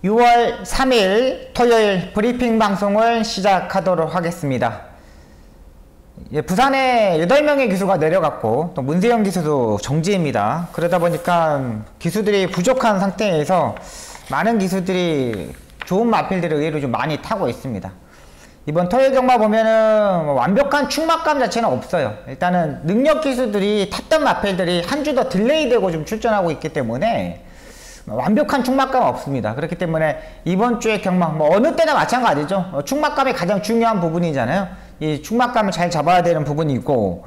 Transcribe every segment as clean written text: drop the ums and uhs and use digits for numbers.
6월 3일 토요일 브리핑 방송을 시작하도록 하겠습니다. 부산에 8명의 기수가 내려갔고 또 문세영 기수도 정지입니다. 그러다 보니까 기수들이 부족한 상태에서 많은 기수들이 좋은 마필들을 의외로 좀 많이 타고 있습니다. 이번 토요일 경마 보면은 완벽한 충막감 자체는 없어요. 일단은 능력 기수들이 탔던 마필들이 한 주 더 딜레이되고 좀 출전하고 있기 때문에 완벽한 충막감은 없습니다. 그렇기 때문에 이번 주의 경마 어느 때나 마찬가지죠. 충막감이 가장 중요한 부분이잖아요. 이 충막감을 잘 잡아야 되는 부분이고,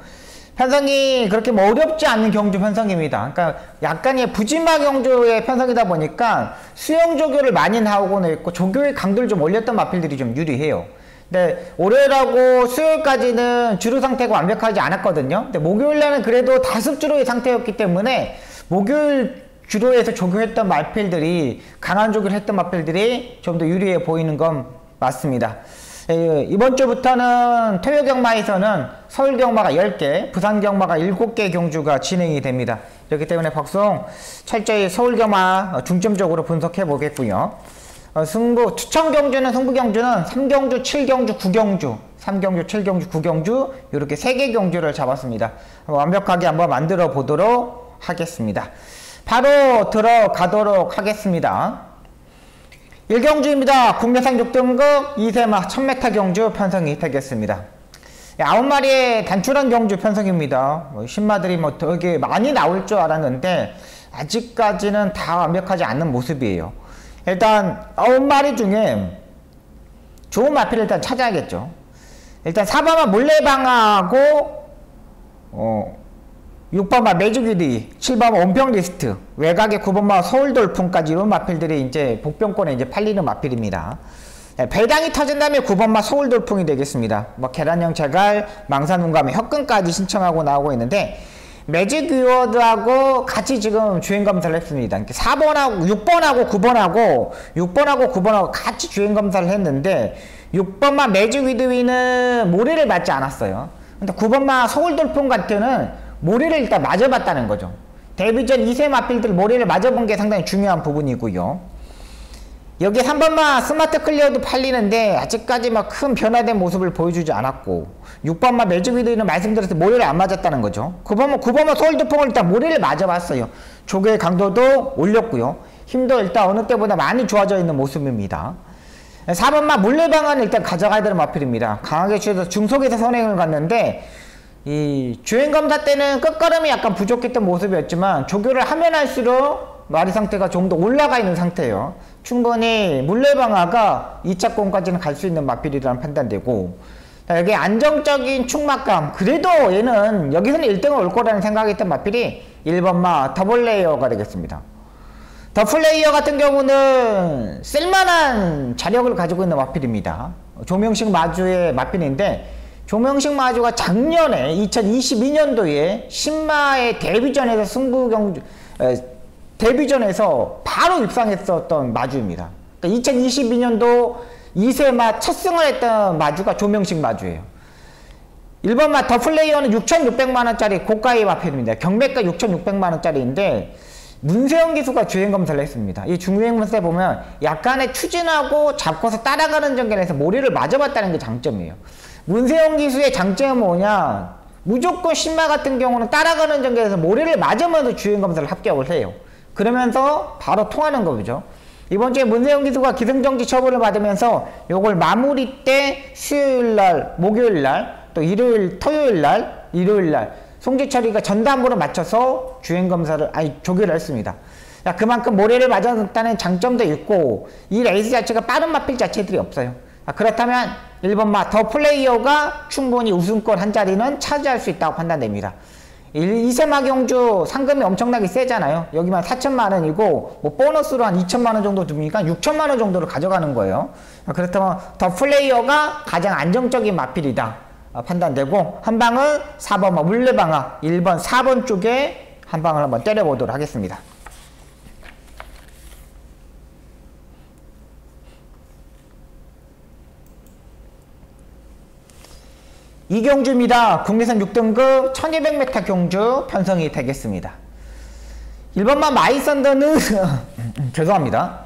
편성이 그렇게 어렵지 않은 경주 편성입니다. 그러니까 약간의 부진마 경주의 편성이다 보니까 수영 조교를 많이 나오고는 있고 조교의 강도를 좀 올렸던 마필들이 좀 유리해요. 근데 월요일하고 수요일까지는 주로 상태가 완벽하지 않았거든요. 근데 목요일날은 그래도 다습 주로의 상태였기 때문에 목요일 주로에서 조교했던 마필들이, 강한 조교를 했던 마필들이 좀 더 유리해 보이는 건 맞습니다. 이번 주부터는 토요 경마에서는 서울 경마가 10개, 부산 경마가 7개 경주가 진행이 됩니다. 그렇기 때문에 박송 철저히 서울 경마 중점적으로 분석해 보겠고요. 추천 경주는, 승부 경주는 3경주, 7경주, 9경주, 3경주, 7경주, 9경주 이렇게 3개 경주를 잡았습니다. 완벽하게 한번 만들어 보도록 하겠습니다. 바로 들어가도록 하겠습니다. 1경주입니다. 국내산 6등급 2세마 1000m 경주 편성이 되겠습니다. 9마리의 단출한 경주 편성입니다. 신마들이 되게 많이 나올 줄 알았는데 아직까지는 다 완벽하지 않는 모습이에요. 일단 9마리 중에 좋은 마필을 일단 찾아야겠죠. 일단 4번마 몰래방아하고 6번마 매직위디, 7번마 온평리스트, 외곽의 9번마 서울돌풍까지 이런 마필들이 이제 복병권에 이제 팔리는 마필입니다. 배당이 터진다면 9번마 서울돌풍이 되겠습니다. 계란형 제갈, 망사눈감의 혁근까지 신청하고 나오고 있는데, 매직위워드하고 같이 지금 주행검사를 했습니다. 4번하고 6번하고 같이 주행검사를 했는데 6번마 매직위드위는 모래를 맞지 않았어요. 근데 9번마 서울돌풍 같은 모래를 일단 맞아봤다는 거죠. 데뷔전 2세 마필들 모래를 맞아본 게 상당히 중요한 부분이고요. 여기 3번마 스마트 클리어도 팔리는데 아직까지 큰 변화된 모습을 보여주지 않았고, 6번마 매직위드는 말씀드렸을 때 모래를 안 맞았다는 거죠. 9번마 서울돌풍을 일단 모래를 맞아봤어요. 조교의 강도도 올렸고요. 힘도 일단 어느 때보다 많이 좋아져 있는 모습입니다. 4번마 물레방아는 일단 가져가야 되는 마필입니다. 강하게 취해서 중속에서 선행을 갔는데 이 주행검사 때는 끝걸음이 약간 부족했던 모습이었지만 조교를 하면 할수록 마리 상태가 좀 더 올라가 있는 상태예요. 충분히 물레방아가 2차권까지는 갈 수 있는 마필이라는 판단되고, 여기 안정적인 충막감, 그래도 얘는 여기서는 1등을 올 거라는 생각했던 마필이 1번마 더블레이어가 되겠습니다. 더플레이어 같은 경우는 쓸만한 자력을 가지고 있는 마필입니다. 조명식 마주의 마필인데, 조명식 마주가 작년에 2022년도에 신마의 데뷔전에서 데뷔전에서 바로 입상했었던 마주입니다. 그러니까 2022년도 2세마 첫 승을 했던 마주가 조명식 마주예요. 1번마 더플레이어는 6,600만원짜리 고가의 마필입니다. 경매가 6,600만원짜리인데 문세영 기수가 주행검사를 했습니다. 이 주행검사에 보면 약간의 추진하고 잡고서 따라가는 전개에서 모래를 맞아봤다는 게 장점이에요. 문세영 기수의 장점은 뭐냐, 무조건 신마 같은 경우는 따라가는 전개에서 모래를 맞으면서 주행검사를 합격을 해요. 그러면서 바로 통하는 거죠. 이번 주에 문세영 기수가 기승정지 처분을 받으면서 요걸 마무리 때 수요일날, 목요일날, 또 일요일, 토요일날, 일요일날 송지철이가 전담으로 맞춰서 조교를 했습니다. 그만큼 모래를 맞았다는 장점도 있고, 이 레이스 자체가 빠른 마필 자체들이 없어요. 그렇다면 1번마 더 플레이어가 충분히 우승권 한 자리는 차지할 수 있다고 판단됩니다. 2세마 경주 상금이 엄청나게 세잖아요. 여기만 4천만원이고 보너스로 한 2천만원 정도 줍니까? 6천만원 정도를 가져가는 거예요. 그렇다면 더 플레이어가 가장 안정적인 마필이다 판단되고, 한 방은 4번마 물레방아 1번, 4번 쪽에 한 방을 한번 때려보도록 하겠습니다. 이 경주입니다. 국내산 6등급 1200m 경주 편성이 되겠습니다. 1번마 마이썬더는 죄송합니다.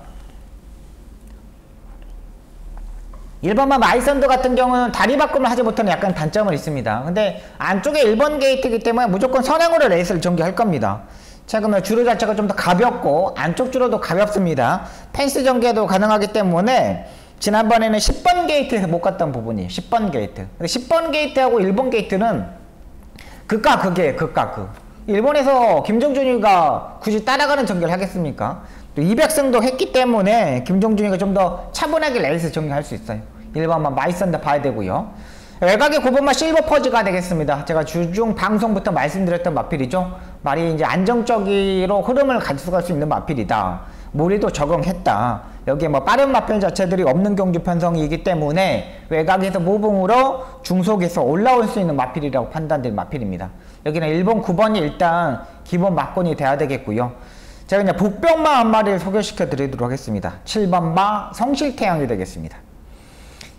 1번만 마이선드 같은 경우는 다리 바꿈을 하지 못하는 약간 단점은 있습니다. 근데 안쪽에 1번 게이트이기 때문에 무조건 선행으로 레이스를 전개할 겁니다. 자, 그러면 주로 자체가 좀 더 가볍고 안쪽 주로도 가볍습니다. 펜스 전개도 가능하기 때문에 지난번에는 10번 게이트에서 못 갔던 부분이에요. 10번 게이트. 근데 10번 게이트하고 1번 게이트는 극과 극이에요. 극과 극. 일본에서 김정준이가 굳이 따라가는 전개를 하겠습니까? 또 200승도 했기 때문에 김정준이가 좀 더 차분하게 레이스 전개할 수 있어요. 1번만 마이선드 봐야 되고요. 외곽의 9번만 실버 퍼즈가 되겠습니다. 제가 주중 방송부터 말씀드렸던 마필이죠. 말이 이제 안정적으로 흐름을 가져갈 수 있는 마필이다. 무리도 적응했다. 여기에 뭐 빠른 마필 자체들이 없는 경주 편성이기 때문에 외곽에서 무붕으로 중속에서 올라올 수 있는 마필이라고 판단된 마필입니다. 여기는 1번, 9번이 일단 기본 막권이 돼야 되겠고요. 제가 이제 복병마 한 마리를 소개시켜 드리도록 하겠습니다. 7번마 성실태양이 되겠습니다.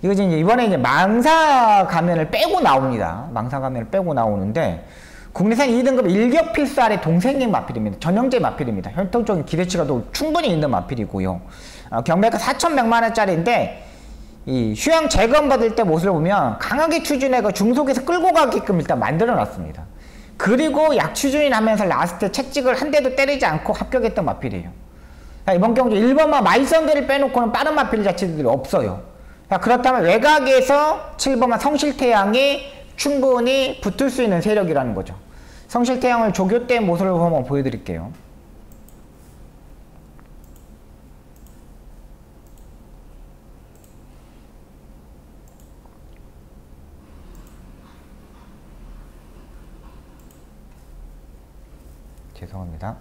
이거 이제 이번에 이제 망사 가면을 빼고 나옵니다. 망사 가면을 빼고 나오는데 국내산 2등급 일격 필살의 동생님 마필입니다. 전형제 마필입니다. 혈통적인 기대치가 또 충분히 있는 마필이고요. 경매가 4,100만원짜리인데 이 휴양 재검 받을 때 모습을 보면 강하게 추진해가 중속에서 끌고 가게끔 일단 만들어 놨습니다. 그리고 약추진을 하면서 라스트 채찍을 한 대도 때리지 않고 합격했던 마필이에요. 이번 경주 1번만 마이선드를 빼놓고는 빠른 마필 자체들이 없어요. 그렇다면 외곽에서 7번만 성실태양이 충분히 붙을 수 있는 세력이라는 거죠. 성실태양을 조교된 모습을 한번 보여드릴게요. 죄송합니다.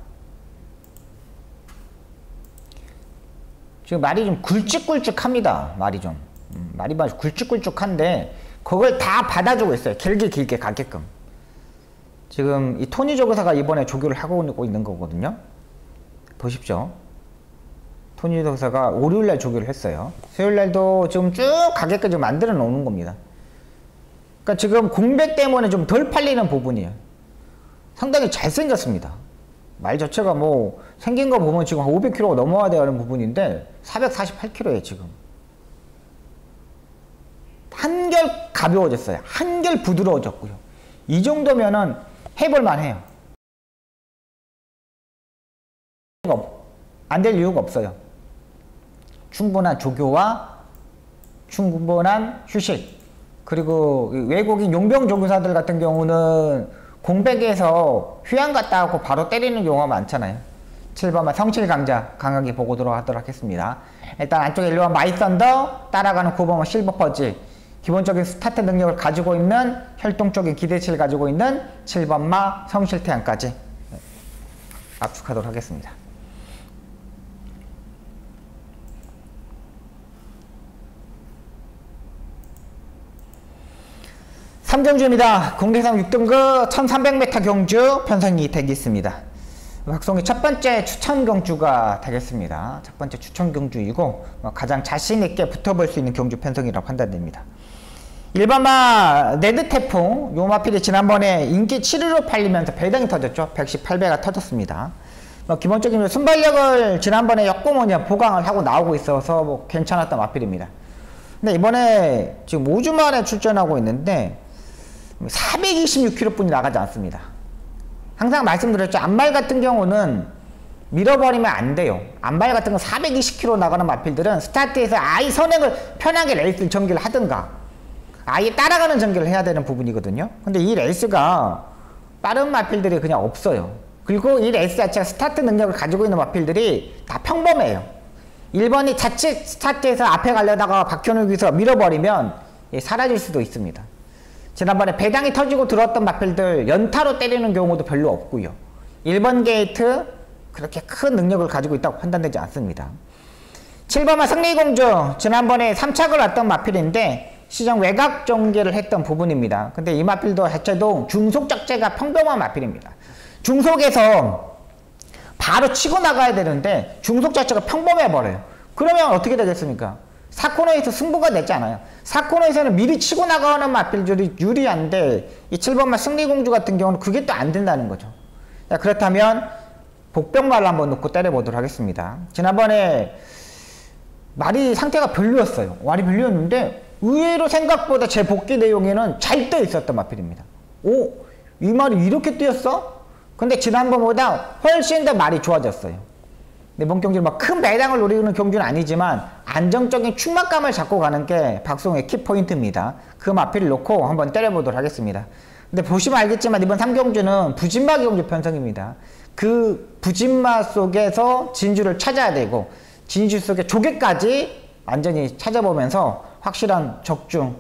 지금 말이 좀 굵직굵직합니다. 말이 좀. 말이 굵직굵직한데 그걸 다 받아주고 있어요. 길게 가게끔. 지금 이 토니 조교사가 이번에 조교를 하고 있는 거거든요. 보십시오. 토니 조교사가 월요일날 조교를 했어요. 수요일날도 지금 쭉 가게끔 좀 만들어 놓는 겁니다. 그러니까 지금 공백 때문에 좀 덜 팔리는 부분이에요. 상당히 잘생겼습니다. 말 자체가 뭐 생긴 거 보면 지금 500kg가 넘어야 되는 부분인데 448kg에 지금 한결 가벼워졌어요. 한결 부드러워졌고요. 이 정도면은 해볼만 해요. 안 될 이유가 없어요. 충분한 조교와 충분한 휴식, 그리고 외국인 용병 조교사들 같은 경우는 공백에서 휴양 갔다 하고 바로 때리는 경우가 많잖아요. 7번만 성실강자 강하게 보고 들어가도록 하겠습니다. 일단 안쪽에 1번 마이썬더, 따라가는 9번만 실버퍼즈, 기본적인 스타트 능력을 가지고 있는 혈통적인 기대치를 가지고 있는 7번마 성실태양까지 압축하도록 하겠습니다. 삼경주입니다. 국내산 6등급 1300m 경주 편성이 되겠습니다. 박송이 첫 번째 추천 경주가 되겠습니다. 첫 번째 추천 경주이고 가장 자신있게 붙어볼 수 있는 경주 편성이라고 판단됩니다. 1번마 레드태풍, 요 마필이 지난번에 인기 7위로 팔리면서 배당이 터졌죠. 118배가 터졌습니다. 기본적인 순발력을 지난번에 역고모냐 보강을 하고 나오고 있어서 뭐 괜찮았던 마필입니다. 근데 이번에 지금 5주 만에 출전하고 있는데 426km 뿐이 나가지 않습니다. 항상 말씀드렸죠. 안말 같은 경우는 밀어버리면 안 돼요. 안발 같은 거 420km 나가는 마필들은 스타트에서 아예 선행을 편하게 레이스를 전개를 하든가 아예 따라가는 전개를 해야 되는 부분이거든요. 근데 이 레이스가 빠른 마필들이 그냥 없어요. 그리고 이 레이스 자체가 스타트 능력을 가지고 있는 마필들이 다 평범해요. 1번이 자칫 스타트에서 앞에 가려다가 박현욱에서 밀어버리면 사라질 수도 있습니다. 지난번에 배당이 터지고 들어왔던 마필들 연타로 때리는 경우도 별로 없고요. 1번 게이트 그렇게 큰 능력을 가지고 있다고 판단되지 않습니다. 7번마 승리공주, 지난번에 3착을 왔던 마필인데 시장 외곽 전개를 했던 부분입니다. 근데 이 마필도 자체도 중속 적재가 평범한 마필입니다. 중속에서 바로 치고 나가야 되는데 중속 자체가 평범해버려요. 그러면 어떻게 되겠습니까? 4코너에서 승부가 되지 않아요. 4코너에서는 미리 치고 나가는 마필들이 유리한데 이 7번마 승리공주 같은 경우는 그게 또 안 된다는 거죠. 자, 그렇다면 복병말을 한번 놓고 때려보도록 하겠습니다. 지난번에 말이 상태가 별로였어요. 말이 별로였는데 의외로 생각보다 제 복귀 내용에는 잘 떠 있었던 마필입니다. 오, 이 말이 이렇게 뜨였어? 근데 지난번보다 훨씬 더 말이 좋아졌어요. 이번 경기는 막 큰 배당을 노리는 경기는 아니지만 안정적인 충막감을 잡고 가는 게 박성호의 키포인트입니다. 그 마필을 놓고 한번 때려보도록 하겠습니다. 근데 보시면 알겠지만 이번 3경주는 부진마 경주 편성입니다. 그 부진마 속에서 진주를 찾아야 되고 진주 속의 조개까지 완전히 찾아보면서 확실한 적중,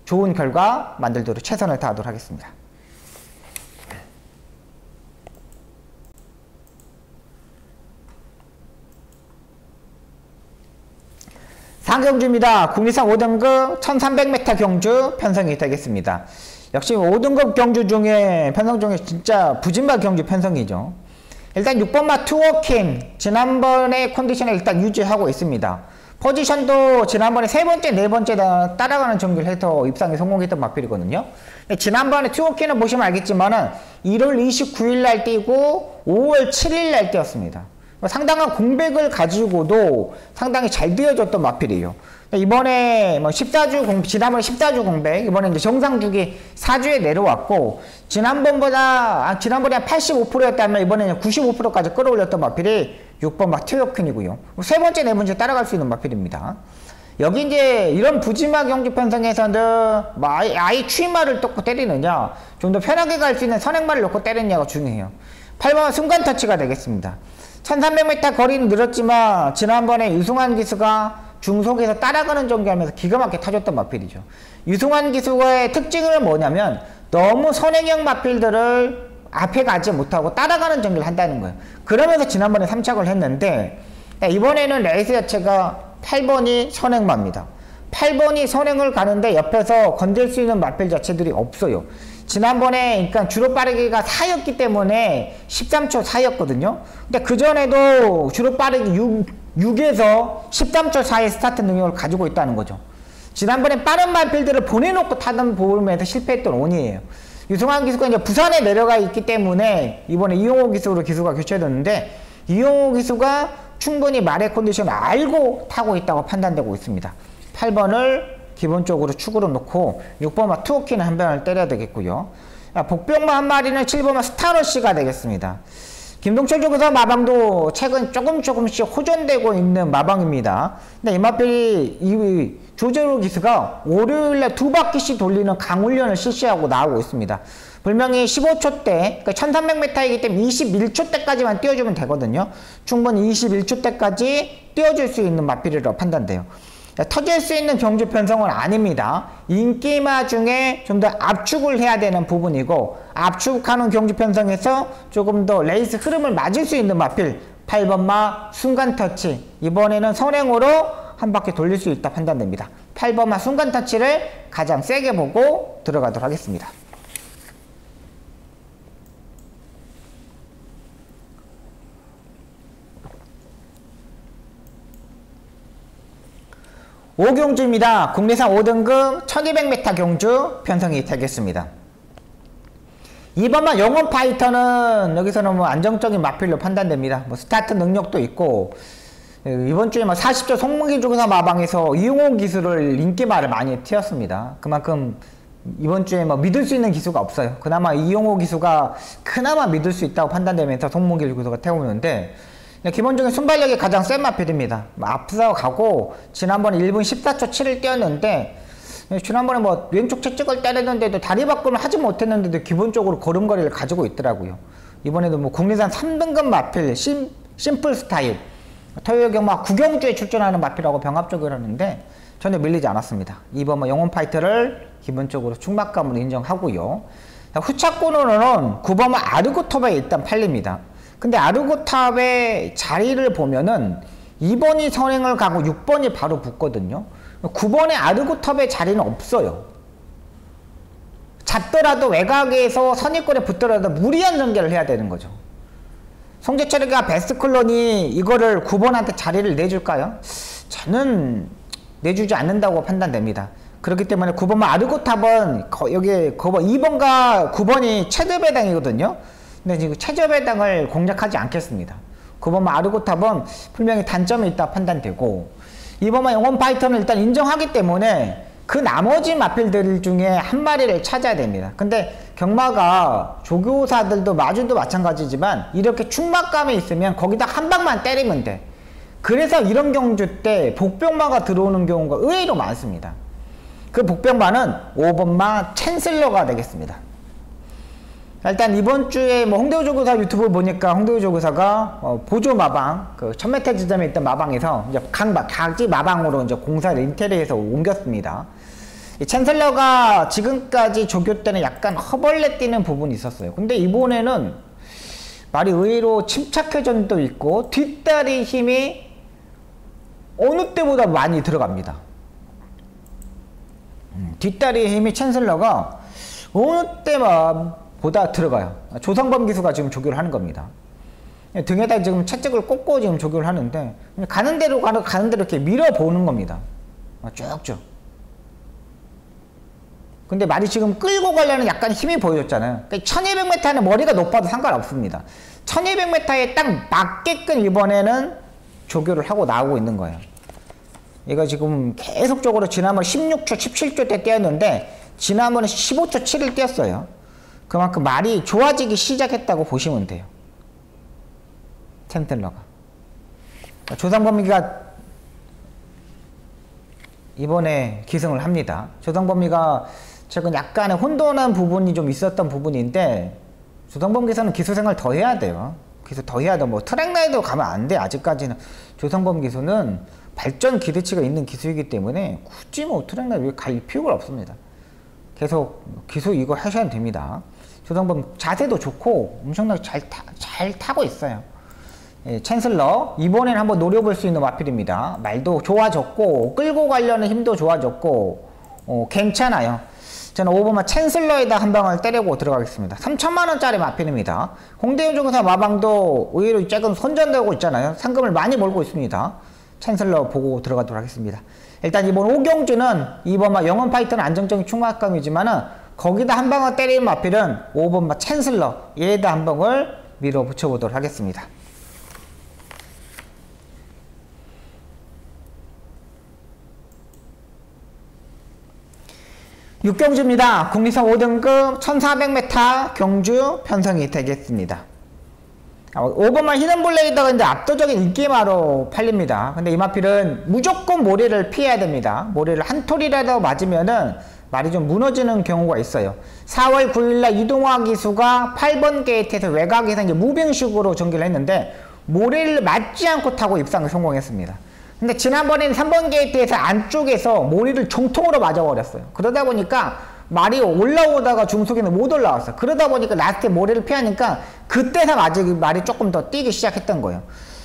좋은 결과 만들도록 최선을 다하도록 하겠습니다. 상경주입니다. 국리상 5등급 1300m 경주 편성이 되겠습니다. 역시 5등급 경주 중에 편성 중에 진짜 부진마 경주 편성이죠. 일단 6번마 투워킹 지난번의 컨디션을 일단 유지하고 있습니다. 포지션도 지난번에 세 번째, 네 번째 따라가는 정규를 해서 입상에 성공했던 마필이거든요. 지난번에 투워킹을 보시면 알겠지만은 1월 29일 날 뛰고 5월 7일 날 뛰었습니다. 상당한 공백을 가지고도 상당히 잘 뛰어줬던 마필이에요. 이번에 뭐 14주 지난번에 14주 공백, 이번에 이제 정상주기 4주에 내려왔고, 지난번에 한 85%였다면 이번에는 95%까지 끌어올렸던 마필이 6번 마티오킨이고요. 세 번째, 네 번째 따라갈 수 있는 마필입니다. 여기 이제 이런 부지마 경주 편성에서는 아예 추임말을 놓고 때리느냐, 좀 더 편하게 갈 수 있는 선행말을 놓고 때리느냐가 중요해요. 8번 순간 터치가 되겠습니다. 1300m 거리는 늘었지만 지난번에 유승환 기수가 중속에서 따라가는 전개하면서 기가 막히게 타줬던 마필이죠. 유승환 기수의 특징은 뭐냐면 너무 선행형 마필들을 앞에 가지 못하고 따라가는 전개를 한다는 거예요. 그러면서 지난번에 3착을 했는데 이번에는 레이스 자체가 8번이 선행마입니다. 8번이 선행을 가는데 옆에서 건들 수 있는 마필 자체들이 없어요. 지난번에 그러니까 주로 빠르기가 4였기 때문에 13초 4였거든요. 근데 그전에도 주로 빠르기 6에서 13초 4의 스타트 능력을 가지고 있다는 거죠. 지난번에 빠른 마필들을 보내놓고 타던 보험에서 실패했던 원인이에요. 유승환 기수가 이제 부산에 내려가 있기 때문에 이번에 이용호 기수로 기수가 교체됐는데 이용호 기수가 충분히 말의 컨디션을 알고 타고 있다고 판단되고 있습니다. 8번을 기본적으로 축으로 놓고 6번마 투어키는 한 방을 때려야 되겠고요. 복병마 한 마리는 7번마 스타러시가 되겠습니다. 김동철 쪽에서 마방도 최근 조금씩 호전되고 있는 마방입니다. 근데 이 마필이 이 조재로 기수가 월요일날 2바퀴씩 돌리는 강훈련을 실시하고 나오고 있습니다. 분명히 15초대, 그러니까 1300m이기 때문에 21초대까지만 띄워주면 되거든요. 충분히 21초대까지 띄워줄 수 있는 마필이라고 판단돼요. 터질 수 있는 경주 편성은 아닙니다. 인기마 중에 좀 더 압축을 해야 되는 부분이고, 압축하는 경주 편성에서 조금 더 레이스 흐름을 맞을 수 있는 마필 8번마 순간 터치, 이번에는 선행으로 한 바퀴 돌릴 수 있다 판단됩니다. 8번마 순간 터치를 가장 세게 보고 들어가도록 하겠습니다. 오경주입니다. 국내상 5등급 1200m 경주 편성이 되겠습니다. 2번만 영원 파이터는 여기서는 뭐 안정적인 마필로 판단됩니다. 뭐 스타트 능력도 있고, 이번 주에 뭐 40조 송문기 중에서 마방에서 이용호 기수를 인기말을 많이 튀었습니다. 그만큼 이번 주에 뭐 믿을 수 있는 기수가 없어요. 그나마 이용호 기수가 그나마 믿을 수 있다고 판단되면서 송문기 기수가 태우는데, 기본적인 순발력이 가장 센 마필입니다. 앞서 가고 지난번에 1분 14초 7을 뛰었는데, 지난번에 뭐 왼쪽 채찍을 때렸는데도 다리 바꿈을 하지 못했는데도 기본적으로 걸음걸이를 가지고 있더라고요. 이번에도 뭐 국내산 3등급 마필 심플 스타일, 토요일 경마 구경주에 출전하는 마필하고 병합적으로 하는데 전혀 밀리지 않았습니다. 이번 뭐 영혼 파이터를 기본적으로 충막감으로 인정하고요. 후차권으로는 9번 아르고톱에 일단 팔립니다. 근데 아르고탑의 자리를 보면은 2번이 선행을 가고 6번이 바로 붙거든요. 9번의 아르고탑의 자리는 없어요. 잡더라도 외곽에서 선입권에 붙더라도 무리한 전개를 해야 되는 거죠. 송재철이가 베스트클론이 이거를 9번한테 자리를 내줄까요? 저는 내주지 않는다고 판단됩니다. 그렇기 때문에 9번만 아르고탑은 여기 2번과 9번이 최저 배당이거든요. 근데 지금 최저 배당을 공략하지 않겠습니다. 9번만 아르고탑은 분명히 단점이 있다 판단되고, 이번만 영원 파이터는 일단 인정하기 때문에 그 나머지 마필들 중에 한 마리를 찾아야 됩니다. 근데 경마가 조교사들도 마주도 마찬가지지만 이렇게 충막감이 있으면 거기다 한 방만 때리면 돼. 그래서 이런 경주 때 복병마가 들어오는 경우가 의외로 많습니다. 그 복병마는 5번마 챈슬러가 되겠습니다. 일단 이번 주에 뭐 홍대호 조교사 유튜브 보니까 홍대호 조교사가 보조 마방, 그 1000m 지점에 있던 마방에서 이제 각지 마방으로 이제 공사를 인테리어에서 옮겼습니다. 이 챈슬러가 지금까지 조교 때는 약간 허벌레 뛰는 부분이 있었어요. 근데 이번에는 말이 의외로 침착해전도 있고 뒷다리 힘이 어느 때보다 많이 들어갑니다. 뒷다리 힘이 챈슬러가 어느 때보다 들어가요. 조성범 기수가 지금 조교를 하는 겁니다. 등에다 지금 채찍을 꽂고 지금 조교를 하는데 가는 대로 이렇게 밀어보는 겁니다. 쭉쭉. 근데 말이 지금 끌고 가려는 약간 힘이 보여줬잖아요. 그러니까 1200m는 머리가 높아도 상관없습니다. 1200m에 딱 맞게끔 이번에는 조교를 하고 나오고 있는 거예요. 얘가 지금 계속적으로 지난번 16초, 17초 때 뛰었는데 지난번에 15초 7을 뛰었어요. 그만큼 말이 좋아지기 시작했다고 보시면 돼요. 챈슬러가. 조상범위가 이번에 기승을 합니다. 조상범위가 최근 약간의 혼돈한 부분이 좀 있었던 부분인데 조상범 기사는 기수생활 더 해야 돼요. 기수 더 해야 돼. 뭐 트랙라이더 가면 안 돼. 아직까지는 조상범 기수는 발전 기대치가 있는 기수이기 때문에 굳이 뭐 트랙라이더 갈 필요가 없습니다. 계속 기수 이거 하셔야 됩니다. 조상범 자세도 좋고 엄청나게 잘 타고 있어요. 예, 챈슬러 이번엔 한번 노려볼 수 있는 마필입니다. 말도 좋아졌고 끌고 가려는 힘도 좋아졌고 괜찮아요. 저는 5번마 챈슬러에다 한 방을 때리고 들어가겠습니다. 3천만원짜리 마필입니다. 홍대호 조교사 마방도 의외로 조금 선전되고 있잖아요. 상금을 많이 벌고 있습니다. 챈슬러 보고 들어가도록 하겠습니다. 일단 이번 오경주는 2번마 영원 파이터는 안정적인 충막감이지만은 거기다 한 방을 때리는 마필은 5번마 챈슬러 얘에다 한 방을 밀어붙여 보도록 하겠습니다. 6경주입니다. 국리선 5등급 1400m 경주 편성이 되겠습니다. 5번만 히든블레이더가 이제 압도적인 인기마로 팔립니다. 근데 이 마필은 무조건 모래를 피해야 됩니다. 모래를 한 톨이라도 맞으면은 말이 좀 무너지는 경우가 있어요. 4월 9일날 이동화 기수가 8번 게이트에서 외곽에서 이제 무빙식으로 전개를 했는데 모래를 맞지 않고 타고 입상에 성공했습니다. 근데 지난번에는 3번 게이트에서 안쪽에서 모래를 정통으로 맞아버렸어요. 그러다 보니까 말이 올라오다가 중속에는 못 올라왔어요. 그러다 보니까 라스트에 모래를 피하니까 그때서 말이 조금 더 뛰기 시작했던 거예요.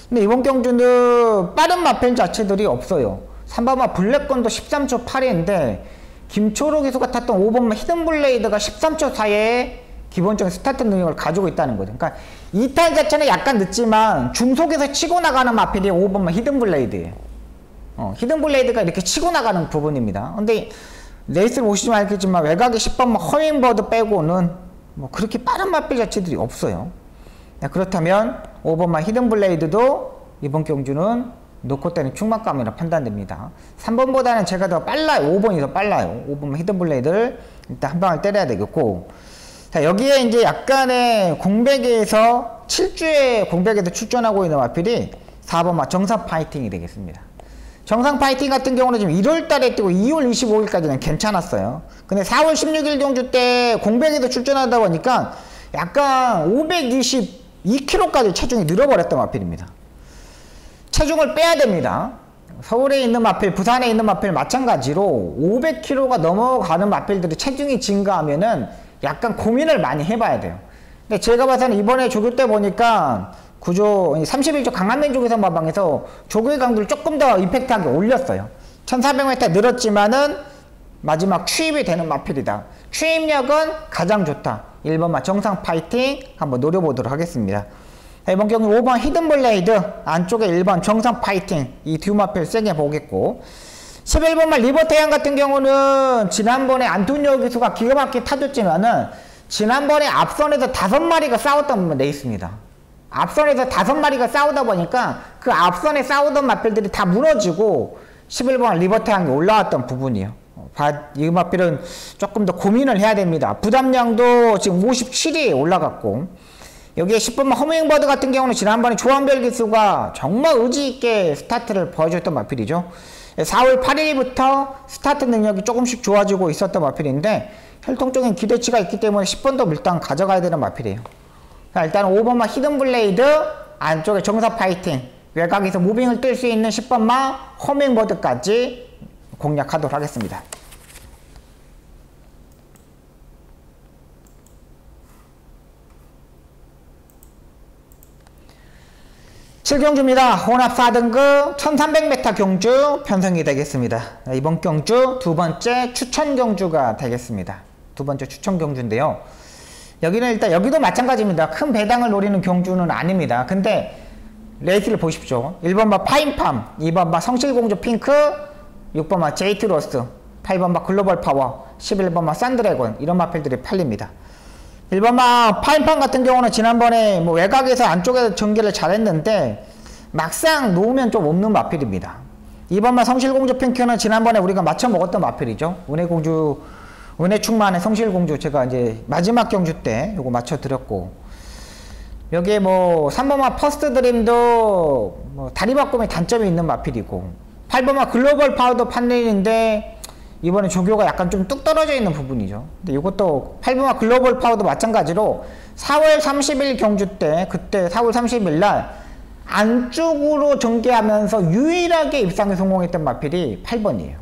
근데 이번 경주는 빠른 마필 자체들이 없어요. 3번마 블랙건도 13초 8인데 김초로 기수가 탔던 5번마 히든블레이드가 13초 사이에 기본적인 스타트 능력을 가지고 있다는 거죠. 그러니까 2탄 자체는 약간 늦지만 중속에서 치고 나가는 마필이 5번마 히든블레이드예요. 히든블레이드가 이렇게 치고 나가는 부분입니다. 근데 레이스를 보시지만 알겠지만 외곽에 10번마 허밍버드 빼고는 뭐 그렇게 빠른 마필 자체들이 없어요. 그렇다면 5번마 히든블레이드도 이번 경주는 놓고 때는 충막감이라 판단됩니다. 3번보다는 제가 더 빨라요. 5번이 더 빨라요. 5번마 히든블레이드를 일단 한 방을 때려야 되겠고, 자, 여기에 이제 약간의 공백에서 7주에 공백에서 출전하고 있는 마필이 4번마 정상 파이팅이 되겠습니다. 정상 파이팅 같은 경우는 지금 1월 달에 뛰고 2월 25일까지는 괜찮았어요. 근데 4월 16일 경주 때 공백에서 출전하다 보니까 약간 522kg까지 체중이 늘어버렸던 마필입니다. 체중을 빼야 됩니다. 서울에 있는 마필, 부산에 있는 마필 마찬가지로 500kg가 넘어가는 마필들이 체중이 증가하면은 약간 고민을 많이 해봐야 돼요. 근데 제가 봐서는 이번에 조교 때 보니까 구조 31조 강한면 조교사 마방에서 조교의 강도를 조금 더 이펙트하게 올렸어요. 1400m 늘었지만은 마지막 추입이 되는 마필이다. 추입력은 가장 좋다. 1번마 정상 파이팅 한번 노려보도록 하겠습니다. 이번 경기 5번 히든블레이드 안쪽에 1번 정상 파이팅 이 두 마필 세게 보겠고, 11번만 리버태양 같은 경우는 지난번에 안토니오 기수가 기가 막히게 타줬지만은 지난번에 앞선에서 5마리가 싸웠던 레이스입니다. 앞선에서 5마리가 싸우다 보니까 그 앞선에 싸우던 마필들이 다 무너지고 11번 리버트 향이 올라왔던 부분이요. 이 마필은 조금 더 고민을 해야 됩니다. 부담량도 지금 57이 올라갔고, 여기에 10번만 허밍버드 같은 경우는 지난번에 조한별 기수가 정말 의지있게 스타트를 보여줬던 마필이죠. 4월 8일부터 스타트 능력이 조금씩 좋아지고 있었던 마필인데, 혈통적인 기대치가 있기 때문에 10번도 일단 가져가야 되는 마필이에요. 자, 일단 5번만 히든블레이드, 안쪽에 정사 파이팅, 외곽에서 무빙을 뜰 수 있는 10번만 허밍버드까지 공략하도록 하겠습니다. 7경주입니다. 혼합 4등급 1300m 경주 편성이 되겠습니다. 이번 경주 두 번째 추천 경주가 되겠습니다. 두 번째 추천 경주인데요. 여기는 일단 여기도 마찬가지입니다. 큰 배당을 노리는 경주는 아닙니다. 근데 레이스를 보십시오. 1번마 파인팜, 2번마 성실공주 핑크, 6번마 제이트로스, 8번마 글로벌 파워, 11번마 산드래곤, 이런 마필들이 팔립니다. 1번마 파인팜 같은 경우는 지난번에 뭐 외곽에서 안쪽에서 전개를 잘했는데 막상 놓으면 좀 없는 마필입니다. 2번마 성실공주 핑크는 지난번에 우리가 맞춰 먹었던 마필이죠. 은혜공주, 은혜충만의 성실공주 제가 이제 마지막 경주 때 요거 맞춰 드렸고, 여기에 뭐 3번마 퍼스트 드림도 뭐 다리 바꿈에 단점이 있는 마필이고, 8번마 글로벌 파워도 판넬인데 이번에 조교가 약간 좀 뚝 떨어져 있는 부분이죠. 근데 이것도 8번마 글로벌 파워도 마찬가지로 4월 30일 경주 때, 그때 4월 30일 날 안쪽으로 전개하면서 유일하게 입상에 성공했던 마필이 8번이에요.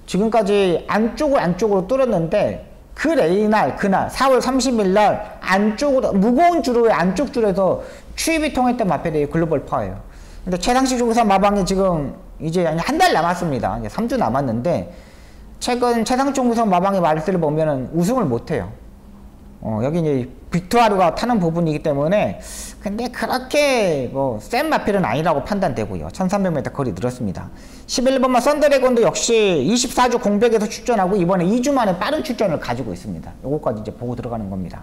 지금까지 안쪽으로 뚫었는데 그 레이날, 그날 4월 30일 날 안쪽으로 무거운 주로의 안쪽 줄에서 추입이 통했던 마필이 글로벌 파워예요. 근데 최상식 조교사 마방이 지금 이제 한 달 남았습니다. 이제 3주 남았는데 최근 최상식 조교사 마방의 말들을 보면은 우승을 못해요. 여기 이제 빅투아르가 타는 부분이기 때문에, 근데 그렇게 뭐 센 마필은 아니라고 판단되고요. 1300m 거리 늘었습니다. 11번마 썬드래곤도 역시 24주 공백에서 출전하고 이번에 2주 만에 빠른 출전을 가지고 있습니다. 요거까지 이제 보고 들어가는 겁니다.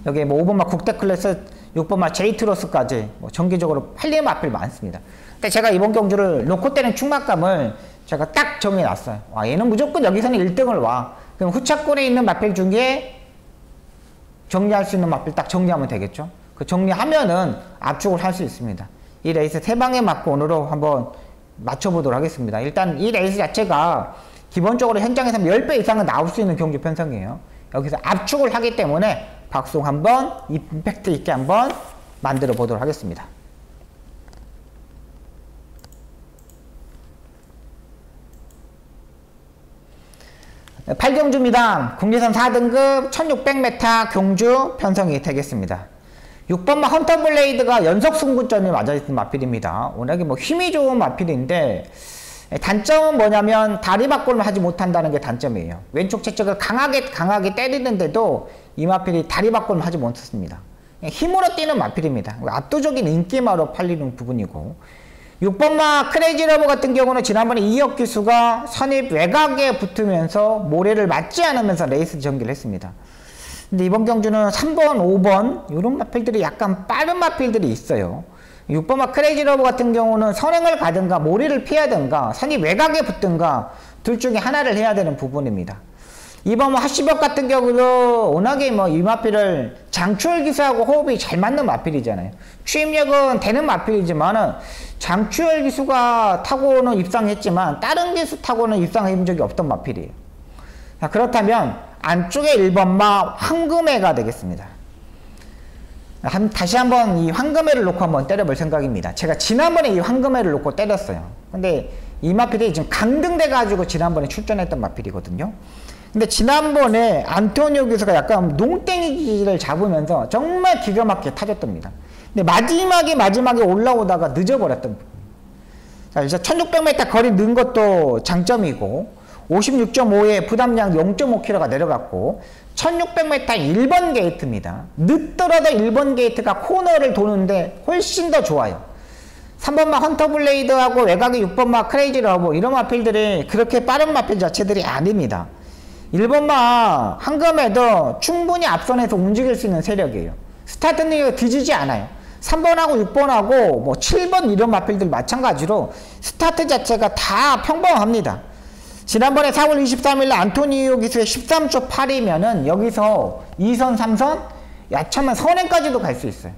여기에 뭐 5번마 국대 클래스, 6번마 제이트로스까지 뭐 정기적으로 팔리는 마필 많습니다. 근데 제가 이번 경주를 놓고 때는 충막감을 제가 딱 정해놨어요. 와, 얘는 무조건 여기서는 1등을 와. 그럼 후차권에 있는 마필 중에 정리할 수 있는 마필 딱 정리하면 되겠죠. 그 정리하면은 압축을 할 수 있습니다. 이 레이스 3방에 맞고 오늘로 한번 맞춰보도록 하겠습니다. 일단 이 레이스 자체가 기본적으로 현장에서 10배 이상은 나올 수 있는 경주 편성이에요. 여기서 압축을 하기 때문에 박송 한번 임팩트 있게 한번 만들어 보도록 하겠습니다. 8경주입니다. 국내선 4등급 1600m 경주 편성이 되겠습니다. 6번마 헌터블레이드가 연속 승부전이 맞아있는 마필입니다. 워낙에 뭐 힘이 좋은 마필인데 단점은 뭐냐면 다리 바꿈을 하지 못한다는 게 단점이에요. 왼쪽 채찍을 강하게 때리는데도 이 마필이 다리 바꿈을 하지 못했습니다. 힘으로 뛰는 마필입니다. 압도적인 인기마로 팔리는 부분이고, 6번마 크레이지러브 같은 경우는 지난번에 이혁 기수가 선입 외곽에 붙으면서 모래를 맞지 않으면서 레이스 전개를 했습니다. 근데 이번 경주는 3번, 5번 이런 마필들이 약간 빠른 마필들이 있어요. 6번마 크레이지러브 같은 경우는 선행을 가든가 모래를 피하든가 선입 외곽에 붙든가 둘 중에 하나를 해야 되는 부분입니다. 2번 하시벽 같은 경우도 워낙에 뭐 이 마필을 장추열 기수하고 호흡이 잘 맞는 마필이잖아요. 추임력은 되는 마필이지만은 장추열 기수가 타고는 입상했지만 다른 기수 타고는 입상해본 적이 없던 마필이에요. 자, 그렇다면 안쪽에 1번마 황금애가 되겠습니다. 다시 한번 이 황금애를 놓고 한번 때려볼 생각입니다. 제가 지난번에 이 황금애를 놓고 때렸어요. 근데 이 마필이 지금 강등돼 가지고 지난번에 출전했던 마필이거든요. 근데 지난번에 안토니오 기수가 약간 농땡이기를 잡으면서 정말 기가 막히게 타줬답니다. 근데 마지막에 올라오다가 늦어버렸던 부분. 자, 이제 1600m 거리 는 것도 장점이고, 56.5에 부담량 0.5kg가 내려갔고, 1600m 1번 게이트입니다. 늦더라도 1번 게이트가 코너를 도는데 훨씬 더 좋아요. 3번마 헌터블레이드하고 외곽의 6번마 크레이지러브 이런 마필들이 그렇게 빠른 마필 자체들이 아닙니다. 1번마 황금에도 충분히 앞선에서 움직일 수 있는 세력이에요. 스타트는 뒤지지 않아요. 3번하고 6번하고 뭐 7번 이런 마필들 마찬가지로 스타트 자체가 다 평범합니다. 지난번에 4월 23일 안토니오 기수의 13초 8이면은 여기서 2선, 3선, 야차면 선행까지도 갈 수 있어요.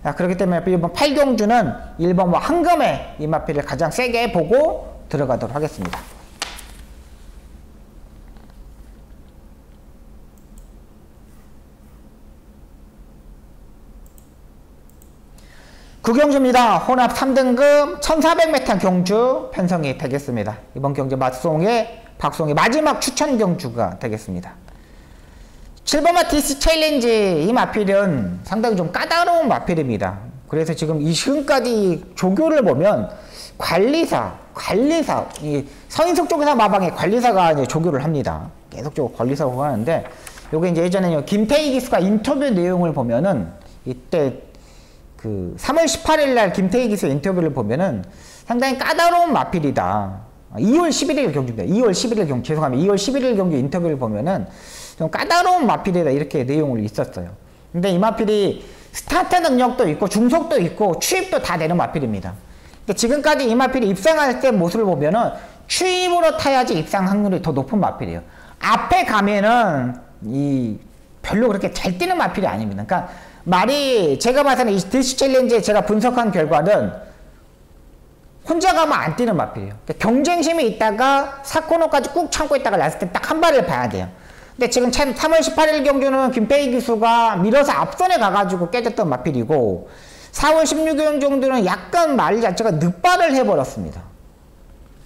자, 그렇기 때문에 1번 8경주는 1번 뭐 한금의 이마필을 가장 세게 보고 들어가도록 하겠습니다. 구경주입니다. 혼합 3등급 1400m 경주 편성이 되겠습니다. 이번 경주 박송의 마지막 추천 경주가 되겠습니다. 7번마 디스 챌린지 이 마필은 상당히 좀 까다로운 마필입니다. 그래서 지금 이 지금까지 조교를 보면 관리사, 이 서인석 쪽에서 마방에 관리사가 이제 조교를 합니다. 계속적으로 관리사가 하는데, 요게 이제 예전에 김태희 기수가 인터뷰 내용을 보면은 이때 그 3월 18일 날 김태희 기수 인터뷰를 보면은 상당히 까다로운 마필이다. 2월 11일 경주입니다. 2월 11일 경주, 죄송합니다. 2월 11일 경주 인터뷰를 보면은 좀 까다로운 마필이다. 이렇게 내용을 있었어요. 근데 이 마필이 스타트 능력도 있고, 중속도 있고, 추입도 다 되는 마필입니다. 근데 지금까지 이 마필이 입상할 때 모습을 보면은 추입으로 타야지 입상 확률이 더 높은 마필이에요. 앞에 가면은 별로 그렇게 잘 뛰는 마필이 아닙니다. 그러니까 말이 제가 봐서는 이 디스 챌린지에 제가 분석한 결과는 혼자 가면 안 뛰는 마필이에요. 그러니까 경쟁심이 있다가 4코너까지 꾹 참고 있다가 라스트 때 딱 한 발을 봐야 돼요. 근데 지금 3월 18일 경주는 김태희 기수가 밀어서 앞선에 가가지고 깨졌던 마필이고, 4월 16일 정도는 약간 말 자체가 늑발을 해버렸습니다.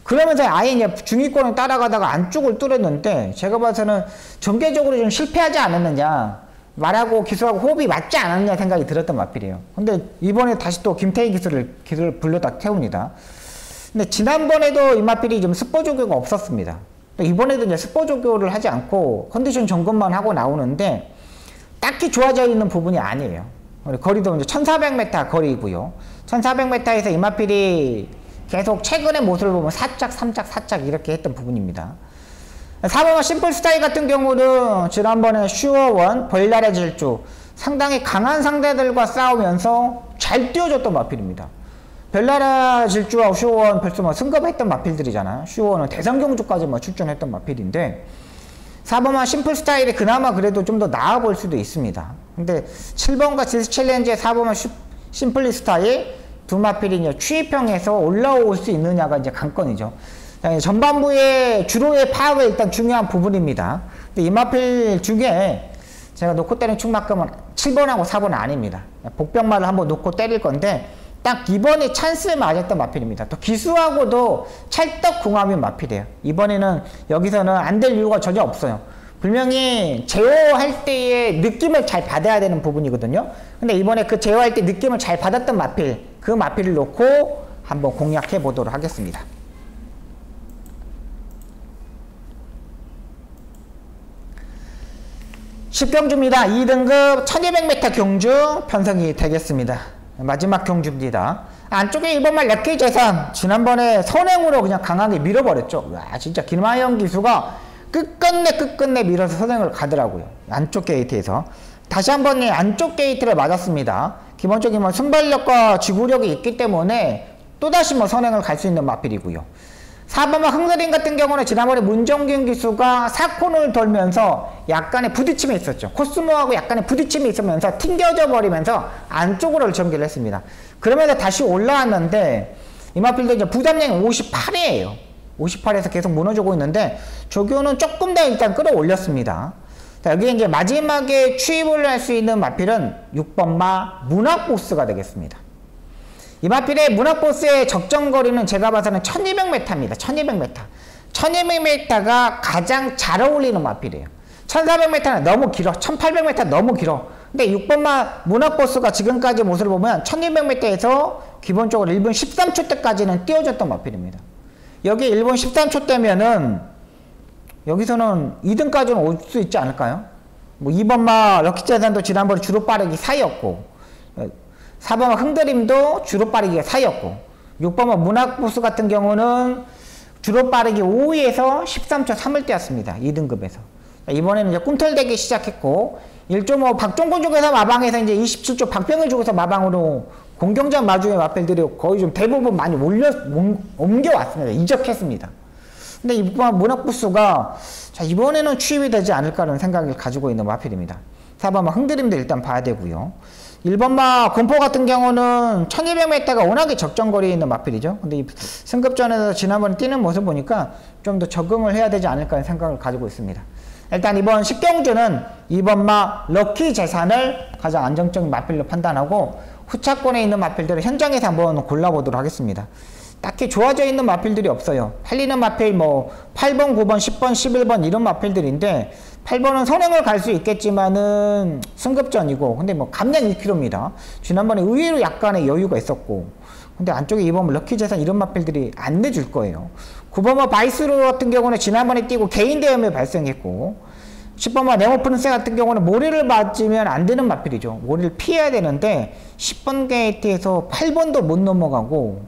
그러면서 아예 이제 중위권을 따라가다가 안쪽을 뚫었는데, 제가 봐서는 전개적으로 좀 실패하지 않았느냐, 말하고 기수하고 호흡이 맞지 않았냐 생각이 들었던 마필이에요. 근데 이번에 다시 또 김태희 기수를 불러다 태웁니다. 근데 지난번에도 이 마필이 좀 스포 조교가 없었습니다. 이번에도 이제 스포 조교를 하지 않고 컨디션 점검만 하고 나오는데 딱히 좋아져 있는 부분이 아니에요. 거리도 이제 1400m 거리고요. 1400m에서 이 마필이 계속 최근의 모습을 보면 4짝, 3짝, 4짝 이렇게 했던 부분입니다. 4번마 심플 스타일 같은 경우는 지난번에 슈어원, 벌날의 질주 상당히 강한 상대들과 싸우면서 잘 뛰어줬던 마필입니다. 별나라 질주와 슈어원 벌써 뭐 승급했던 마필들이잖아요. 슈어원은 대성경주까지 뭐 출전했던 마필인데, 4번마 심플 스타일이 그나마 그래도 좀 더 나아 보일 수도 있습니다. 근데 7번과 디스 챌린지의 4번마 심플리 스타일 두 마필이 이제 추입형에서 올라올 수 있느냐가 이제 관건이죠. 전반부의 주로의 파악이 일단 중요한 부분입니다. 근데 이 마필 중에 제가 놓고 때리는 축마금은 7번하고 4번은 아닙니다. 복병마를 한번 놓고 때릴 건데, 딱 이번에 찬스에 맞았던 마필입니다. 또 기수하고도 찰떡궁합인 마필이에요. 이번에는 여기서는 안 될 이유가 전혀 없어요. 분명히 제어할 때의 느낌을 잘 받아야 되는 부분이거든요. 근데 이번에 그 제어할 때 느낌을 잘 받았던 마필, 그 마필을 놓고 한번 공략해 보도록 하겠습니다. 10경주입니다. 2등급 1200m 경주 편성이 되겠습니다. 마지막 경주입니다. 안쪽에 1번말 렉키 재산 지난번에 선행으로 그냥 강하게 밀어버렸죠. 와, 진짜 김하영 기수가 끝끝내 밀어서 선행을 가더라고요. 안쪽 게이트에서 다시 한번 안쪽 게이트를 맞았습니다. 기본적인 뭐 순발력과 지구력이 있기 때문에 또다시 뭐 선행을 갈 수 있는 마필이고요. 4번마 흥그린 같은 경우는 지난번에 문정균 기수가 4코너를 돌면서 약간의 부딪힘이 있었죠. 코스모하고 약간의 부딪힘이 있으면서 튕겨져 버리면서 안쪽으로 전개를 했습니다. 그러면서 다시 올라왔는데 이 마필도 이제 부담량이 58이에요. 58에서 계속 무너지고 있는데 조교는 조금 더 일단 끌어올렸습니다. 자, 여기 이제 마지막에 추입을 할 수 있는 마필은 6번마 문학보스가 되겠습니다. 이 마필의 문학보스의 적정거리는 제가 봐서는 1200m입니다. 1200m. 1200m가 가장 잘 어울리는 마필이에요. 1400m는 너무 길어. 1800m 너무 길어. 근데 6번마 문학보스가 지금까지 모습을 보면 1200m에서 기본적으로 1분 13초 때까지는 띄워줬던 마필입니다. 여기 1분 13초 때면은 여기서는 2등까지는 올 수 있지 않을까요? 뭐 2번마 럭키재산도 지난번에 주로 빠르기 4였고 4번마 흥드림도 주로 빠르기가 4였고 6번마 문학보스 같은 경우는 주로 빠르기 5위에서 13초 3을 띄었습니다. 2등급에서. 이번에는 이제 꿈틀대기 시작했고 1.5 박종곤 쪽에서 마방에서 이제 27초 박병을 주고서 마방으로 공경장 마주의 마필들이 거의 좀 대부분 많이 옮겨왔습니다. 이적했습니다. 근데 이번 문학부스가 자, 이번에는 취입이 되지 않을까라는 생각을 가지고 있는 마필입니다. 4번마 흥드림도 일단 봐야 되고요. 1번마 공포 같은 경우는 1200m가 워낙에 적정거리에 있는 마필이죠. 근데 이 승급전에서 지난번에 뛰는 모습 보니까 좀 더 적응을 해야 되지 않을까 하는 생각을 가지고 있습니다. 일단 이번 식경주는 2번마 럭키 재산을 가장 안정적인 마필로 판단하고 후차권에 있는 마필들을 현장에서 한번 골라보도록 하겠습니다. 딱히 좋아져 있는 마필들이 없어요. 팔리는 마필 뭐 8번, 9번, 10번, 11번 이런 마필들인데 8번은 선행을 갈 수 있겠지만은 승급전이고 근데 뭐 감량 2kg입니다. 지난번에 의외로 약간의 여유가 있었고 근데 안쪽에 2번 럭키 재산 이런 마필들이 안 내줄 거예요. 9번 바이스로 같은 경우는 지난번에 뛰고 개인 대회에 발생했고 10번 네모프린스 같은 경우는 모래를 맞으면 안 되는 마필이죠. 모래를 피해야 되는데 10번 게이트에서 8번도 못 넘어가고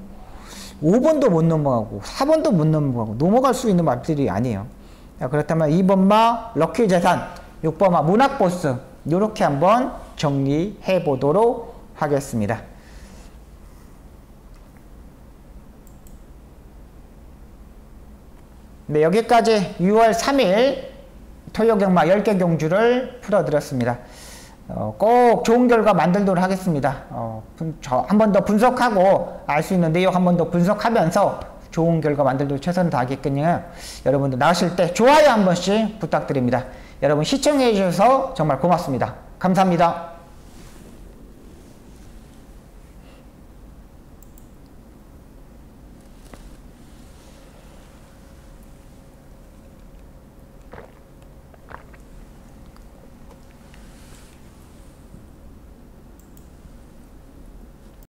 5번도 못 넘어가고 4번도 못 넘어갈 수 있는 마필이 아니에요. 그렇다면 2번마 럭키 재산, 6번마 문학보스 이렇게 한번 정리해 보도록 하겠습니다. 네, 여기까지 6월 3일 토요경마 10개 경주를 풀어드렸습니다. 꼭 좋은 결과 만들도록 하겠습니다. 한 번 더 분석하고 알 수 있는 내용 한 번 더 분석하면서 좋은 결과 만들도록 최선을 다하겠거든요. 여러분들 나가실 때 좋아요 한 번씩 부탁드립니다. 여러분 시청해 주셔서 정말 고맙습니다. 감사합니다.